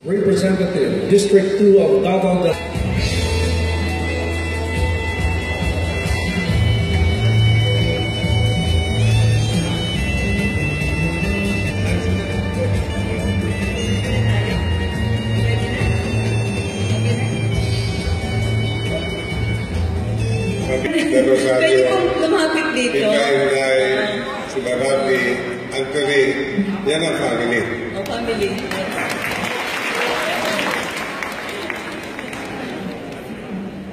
Representative, District 2 of Davao del Pwede pong lumapit dito. Si Barabi, Anthony, yan ang family. O, family.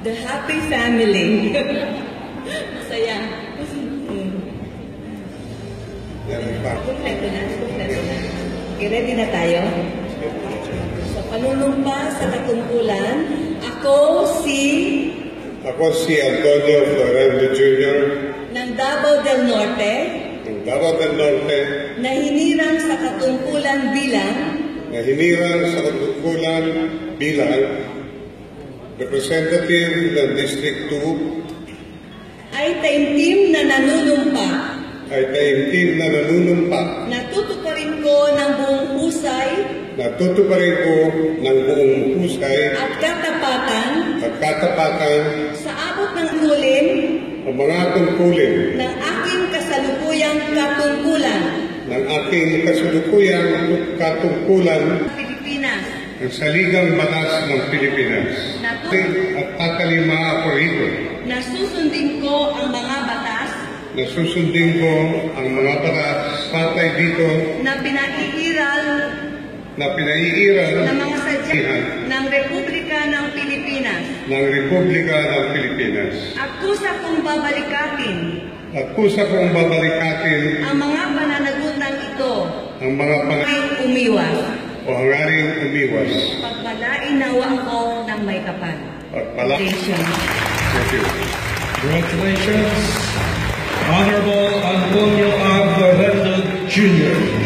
The happy family. Masaya. Yan pa. Kompleto na. Okay, ready na tayo? Sa panunumpa sa katungkulan, ako si Antonio Florendo Jr. ng Davao del Norte na hinirang sa katungkulan bilang representative ng District 2 ay taimtim na nanunumpa natutuparin ko ng buong husay at katapatan sa abot ng hulin ang mga tungkulin ng aking kasalukuyang katungkulan Pilipinas ang saligang batas ng Pilipinas at tatalima ako rito na susundin ko ang mga batas patay dito na pinaiiral ng mga sadya ng Republika ng Pilipinas. At kusa kong babalikatin ang mga pananagutang ito hangaring umiwas. Pagbalain nawa ako ng may kapal. Thank you. Congratulations, Honorable Antonio A. Florendo Jr.